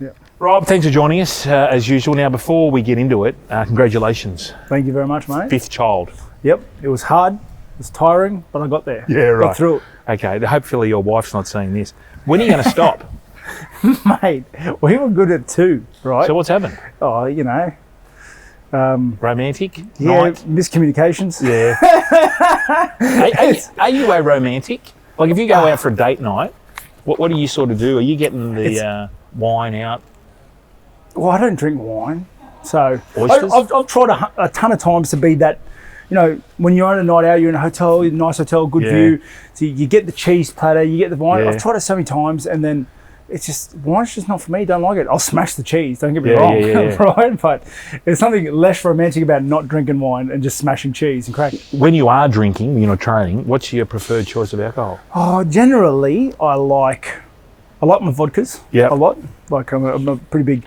Yeah. Rob, thanks for joining us as usual. Now, before we get into it, congratulations. Thank you very much, mate. 5th child. Yep, it was hard, it was tiring, but I got there. Yeah, right. Got through it. Okay, hopefully your wife's not seeing this. When are you going to stop? Mate, we were good at 2, right? So what's happened? Oh, you know. Romantic? Yeah, Night? miscommunications. Yeah. are you a romantic? Like if you go out for a date night, what do you sort of do? Are you getting the wine out? Well, I don't drink wine. So Oysters? I've tried a ton of times to be that, you know, when you're on a night out, you're in a hotel, nice hotel, good view. So you get the cheese platter, you get the wine. Yeah. I've tried it so many times and then it's just, wine's just not for me, don't like it. I'll smash the cheese, don't get me wrong, right? But there's something less romantic about not drinking wine and just smashing cheese and crack. When you are drinking, you're not training, what's your preferred choice of alcohol? Oh, generally, I like my vodkas a lot. Like I'm a pretty big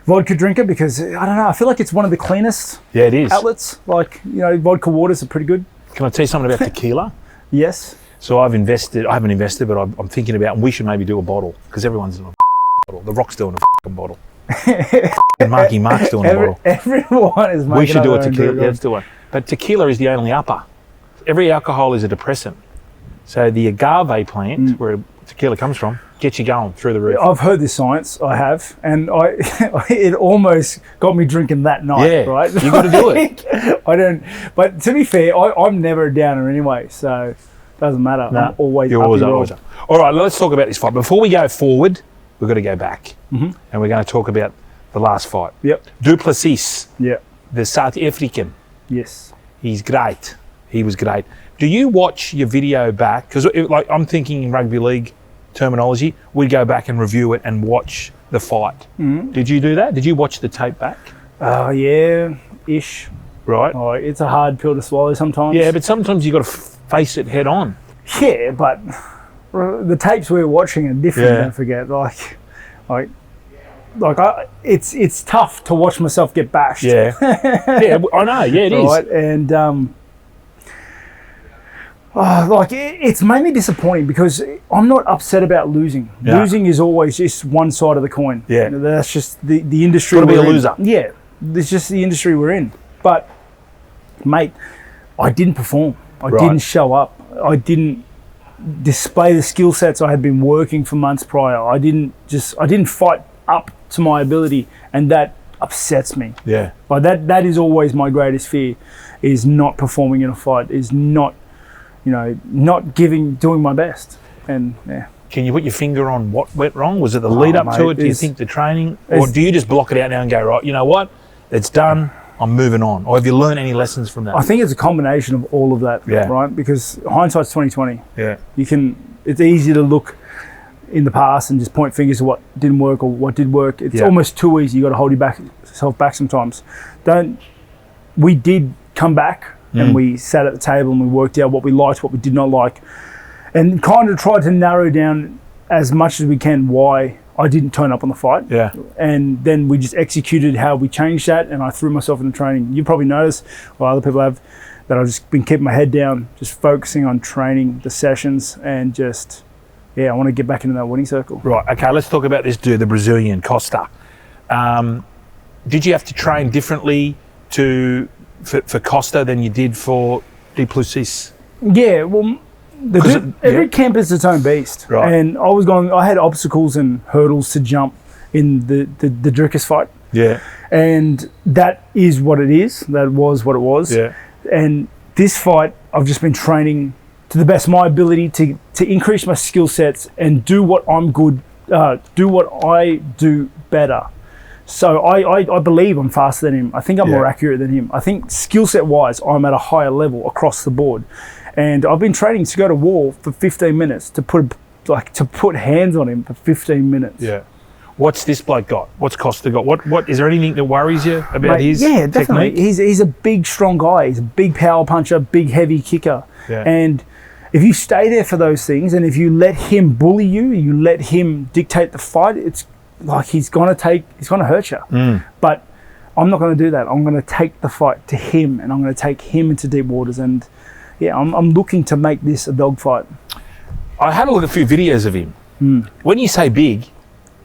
vodka drinker because, I don't know, I feel like it's one of the cleanest Yeah, it is. outlets. Like, you know, vodka waters are pretty good. Can I tell you something about tequila? Yes. So I haven't invested, but I'm thinking about, and we should maybe do a bottle, because everyone's doing a bottle. The Rock's doing a bottle. And Marky Mark's doing a bottle. Everyone is making We should do a tequila. Yeah, Let's do one. But tequila is the only upper. Every alcohol is a depressant. So the agave plant, where tequila comes from, gets you going through the roof. I've heard this science, I have, and it almost got me drinking that night, right? You got to do it. I don't, but to be fair, I'm never a downer anyway, so it doesn't matter. No, I'm always you're up. always up. All right, let's talk about this fight. Before we go forward, we've got to go back. And we're going to talk about the last fight. Yep. Duplessis, Yep. the South African. Yes. He's great. He was great. Do you watch your video back? Because like I'm thinking in rugby league terminology, we'd go back and review it and watch the fight. Did you do that? Did you watch the tape back? Yeah, ish. Right. Oh, it's a hard pill to swallow sometimes. Yeah, but sometimes you got to face it head on. Yeah, but the tapes we were watching are different. Don't forget, it's tough to watch myself get bashed. Yeah. Yeah, I know. Yeah, it is. Right, and it's made me disappointing because I'm not upset about losing. Yeah. Losing is always just one side of the coin. Yeah. You know, that's just the industry. Gotta be a we're in. loser. Yeah, it's just the industry we're in. But, mate, I didn't perform. I didn't show up. I didn't display the skill sets I had been working for months prior. I didn't fight up to my ability, and that upsets me. Yeah. Like that is always my greatest fear, is not performing in a fight, is not doing my best. And yeah. Can you put your finger on what went wrong? Was it the lead up to it? Do you think the training? Or do you just block it out now and go, right, you know what? It's done. I'm moving on. Or have you learned any lessons from that? I think it's a combination of all of that, right? Because hindsight's 20/20. Yeah. It's easy to look in the past and just point fingers to what didn't work or what did work. It's almost too easy. You got to hold yourself back sometimes. We did come back and we sat at the table and we worked out what we liked, what we did not like, and kind of tried to narrow down as much as we can why I didn't turn up on the fight. Yeah. And then we just executed how we changed that, and I threw myself into training. You probably noticed, or other people have, that I've just been keeping my head down, just focusing on training, the sessions, and just, I want to get back into that winning circle. Right, okay, let's talk about this dude, the Brazilian, Costa. Did you have to train differently for Costa than you did for Duplessis? Yeah, well, every camp is its own beast. Right. And I had obstacles and hurdles to jump in the Drickus fight. Yeah. And that is what it is. That was what it was. Yeah. And this fight, I've just been training to the best of my ability to increase my skill sets and do what I'm good, do what I do better. So I believe I'm faster than him. I think I'm more accurate than him. I think skill set wise, I'm at a higher level across the board. And I've been training to go to war for 15 minutes to put hands on him for 15 minutes. Yeah. What's this bloke got? What's Costa got? What is there anything that worries you about his definitely. technique? He's a big, strong guy. He's a big power puncher, big, heavy kicker. Yeah. And if you stay there for those things, and if you let him bully you, you let him dictate the fight, it's like he's gonna hurt you. But I'm not gonna do that. I'm gonna take the fight to him, and I'm gonna take him into deep waters. And I'm looking to make this a dogfight. I had a look at a few videos of him. When you say big,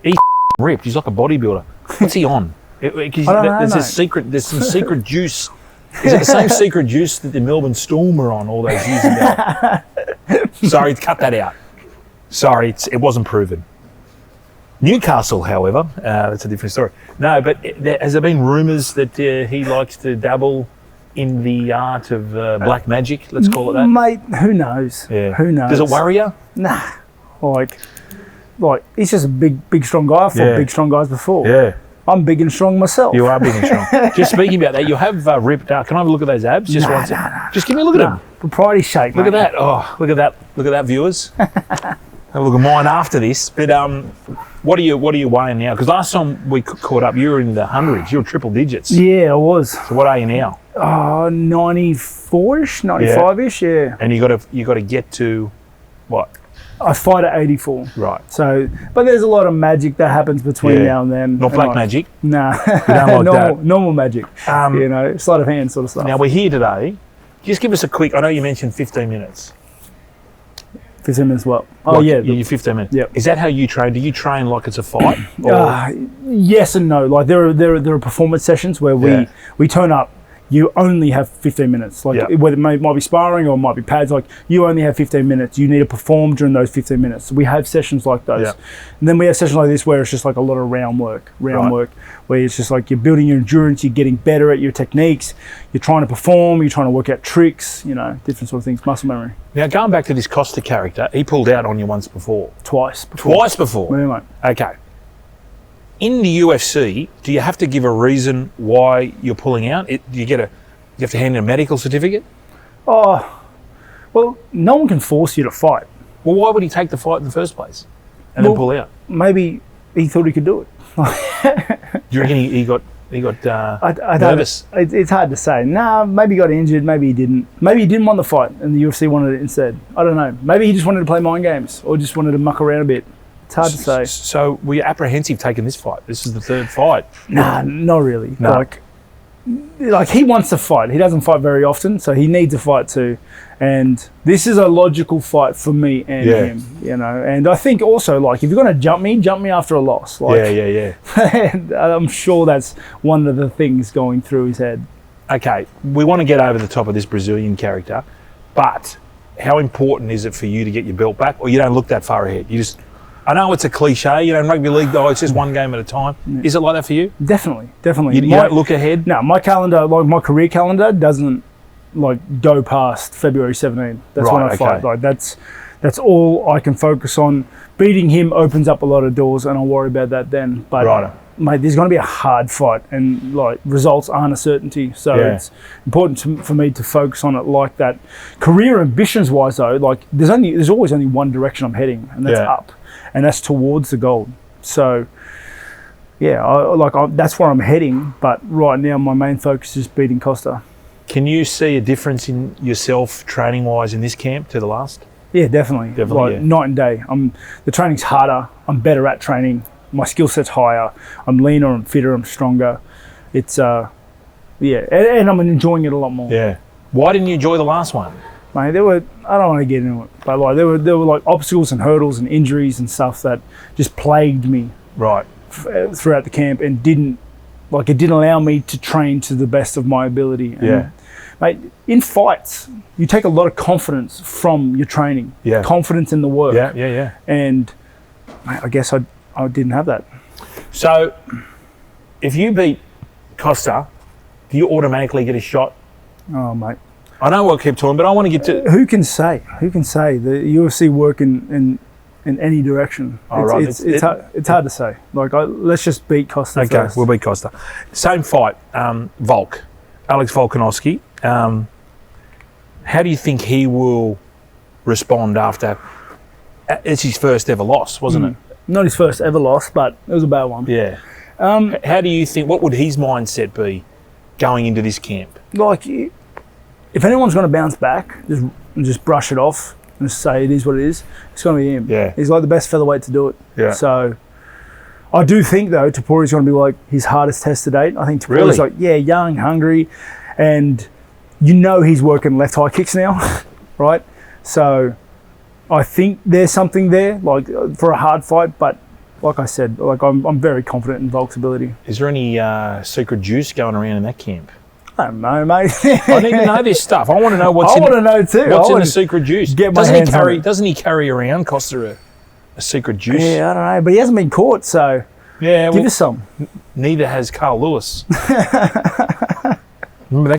he's ripped. He's like a bodybuilder. What's he on? There's some secret juice. Is it the same secret juice that the Melbourne Storm were on all those years ago? Sorry, cut that out. Sorry, it wasn't proven. Newcastle, however, that's a different story. No, but has there been rumours that he likes to dabble in the art of black magic? Let's call it that. Mate, who knows? Yeah. Who knows? Does it worry you? Nah. Like he's just a big, strong guy. I've fought big, strong guys before. Yeah. I'm big and strong myself. You are big and strong. Just speaking about that, you have ripped. Can I have a look at those abs? Just once. Just give me a look at them. Propriety shake. Look at that. Oh, look at that. Look at that, viewers. Have a look at mine after this. But what are you weighing now? Because last time we caught up, you were in the hundreds. You were triple digits. Yeah, I was. So what are you now? 94-ish, 95-ish. Yeah. And you got to get to what? I fight at 84. Right. So, but there's a lot of magic that happens between now and then. Not black magic? Nah. You don't like normal magic. Sleight of hand sort of stuff. Now, we're here today. Just give us a quick, I know you mentioned 15 minutes. 15 minutes what? Oh, yeah. You're 15 minutes. Yep. Is that how you train? Do you train like it's a fight? Yes and no. Like there are performance sessions where we turn up. You only have 15 minutes. Like whether it might be sparring or it might be pads. Like you only have 15 minutes. You need to perform during those 15 minutes. So we have sessions like those, and then we have sessions like this where it's just like a lot of round work, where it's just like you're building your endurance, you're getting better at your techniques, you're trying to perform, you're trying to work out tricks, different sort of things, muscle memory. Now going back to this Costa character, he pulled out on you once before. Twice before. Yeah, mate. Okay. In the UFC, do you have to give a reason why you're pulling out? Do you have to hand in a medical certificate? Oh, well, no one can force you to fight. Well, why would he take the fight in the first place and then pull out? Maybe he thought he could do it. Do you reckon he got nervous? It's hard to say. Nah, maybe he got injured. Maybe he didn't. Maybe he didn't want the fight and the UFC wanted it instead. I don't know. Maybe he just wanted to play mind games or just wanted to muck around a bit. It's hard to say. So were you apprehensive taking this fight? This is the third fight. Nah, not really. No. Like he wants to fight. He doesn't fight very often, so he needs a fight too. And this is a logical fight for me and him, And I think also, like, if you're going to jump me after a loss. Like, yeah. And I'm sure that's one of the things going through his head. Okay, we want to get over the top of this Brazilian character, but how important is it for you to get your belt back, or you don't look that far ahead? I know it's a cliche, in rugby league, though, it's just one game at a time. Yeah. Is it like that for you? Definitely. You don't look ahead? No, my calendar, like my career calendar, doesn't go past February 17. That's when I fight. Like that's all I can focus on. Beating him opens up a lot of doors, and I'll worry about that then. But mate, there's going to be a hard fight, and like results aren't a certainty. So it's important for me to focus on it like that. Career ambitions wise, though, like there's always only one direction I'm heading, and that's up. And that's towards the gold. So, that's where I'm heading. But right now, my main focus is beating Costa. Can you see a difference in yourself training-wise in this camp to the last? Yeah, definitely. Night and day. The training's harder. I'm better at training. My skill set's higher. I'm leaner. I'm fitter. I'm stronger. It's and I'm enjoying it a lot more. Yeah. Why didn't you enjoy the last one? Mate, I don't want to get into it, but like there were like obstacles and hurdles and injuries and stuff that just plagued me throughout the camp and didn't allow me to train to the best of my ability. And, mate, in fights, you take a lot of confidence from your training, confidence in the work. Yeah. And mate, I guess I didn't have that. So, if you beat Costa, do you automatically get a shot? Oh, mate. I know we'll keep talking, but I want to get to... Who can say? The UFC work in any direction. It's hard to say. Let's just beat Costa first. We'll beat Costa. Same fight, Volk, Alex Volkanovski. How do you think he will respond after... It's his first ever loss, wasn't it? Not his first ever loss, but it was a bad one. Yeah. How do you think... What would his mindset be going into this camp? If anyone's going to bounce back, just brush it off and just say it is what it is, it's going to be him. Yeah. He's like the best featherweight to do it. Yeah. So I do think, though, Tapori's going to be like his hardest test to date. I think Tapori's young, hungry, and he's working left high kicks now, right? So I think there's something there, for a hard fight, but like I said, like I'm very confident in Volk's ability. Is there any secret juice going around in that camp? I don't know, mate. I need to know this stuff. I want to know what's I want to know too. What's in the secret juice? Doesn't he carry around, Costa, a secret juice? Yeah, I don't know, but he hasn't been caught, so yeah, give us some. Neither has Carl Lewis. Remember that?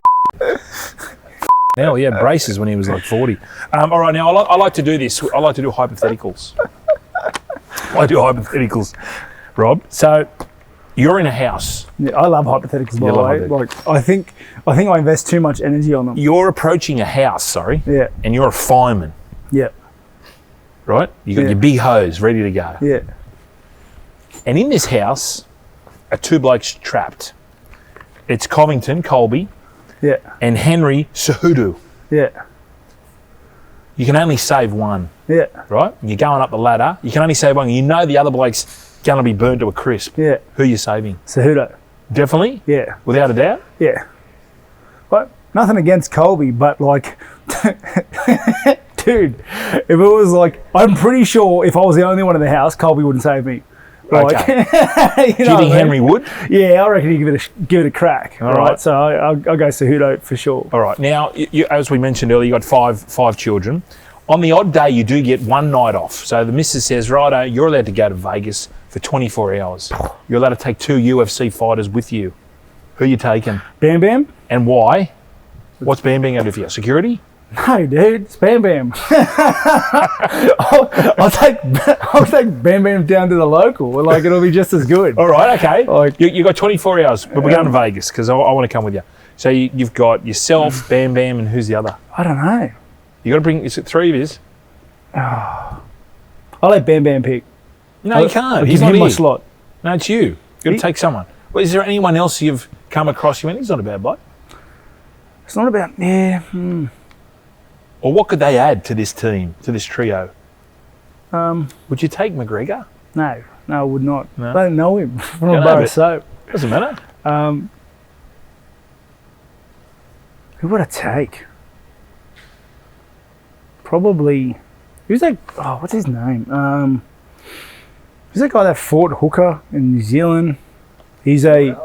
Hell, he had braces when he was like 40. All right, now I like to do this. I like to do hypotheticals. Rob. So you're in a house. Yeah, I love hypotheticals, by the way. Like I think I invest too much energy on them. You're approaching a house, Yeah. and you're a fireman. Yeah. Right? You got your big hose ready to go. Yeah. And in this house are two blokes trapped. It's Covington, Colby, and Henry Cejudo. Yeah. You can only save one. Yeah. Right? And you're going up the ladder. You can only save one. You know the other bloke's going to be burnt to a crisp. Yeah. Who are you saving? Cejudo. Definitely? Yeah. Without a doubt? Yeah. But nothing against Colby, but like, dude, if it was like, I'm pretty sure if I was the only one in the house, Colby wouldn't save me. Like, okay. Do you think Henry would? Yeah, I reckon he'd give it a crack. All right. So I'll go Cejudo for sure. All right. Now, you, as we mentioned earlier, you got five children. On the odd day, you do get one night off. So the missus says, righto, you're allowed to go to Vegas for 24 hours. You're allowed to take 2 UFC fighters with you. Who are you taking? Bam Bam? And why? What's Bam Bam going to do for you? Security? No, dude, it's Bam Bam. I'll take Bam Bam down to the local. Like, it'll be just as good. All right, okay. Like, you got 24 hours, but we're going to Vegas because I want to come with you. So you've got yourself, Bam Bam, and who's the other? I don't know. You got to bring. Is it 3 of his? I'll let Bam Bam pick. No, you can't. He's not my slot. No, it's you. You've got to take someone. Well, is there anyone else you've come across? You went, he's not a bad bloke. It's not about Or what could they add to this team, to this trio? Would you take McGregor? No, I would not. No? I don't know him from a bar of soap. Doesn't matter. Who would I take? Probably. Who's that? Oh, what's his name? Who's that guy that fought Hooker in New Zealand? He's a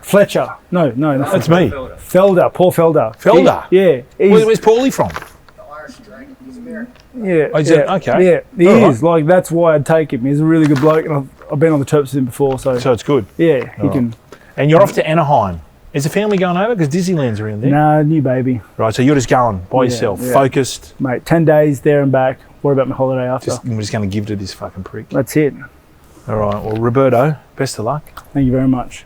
Fletcher. No, that's me. Felder, Paul Felder. Felder? Where's Paulie from? Yeah. Oh, okay. Yeah, he is. Like, that's why I'd take him. He's a really good bloke, and I've been on the terps with him before. So it's good. Yeah, he can. And you're off to Anaheim. Is the family going over? Because Disneyland's around there. No, new baby. Right, so you're just going by yourself, focused. Mate, 10 days there and back. Worry about my holiday after. I'm just going to give to this fucking prick. That's it. All right, well, Roberto, best of luck. Thank you very much.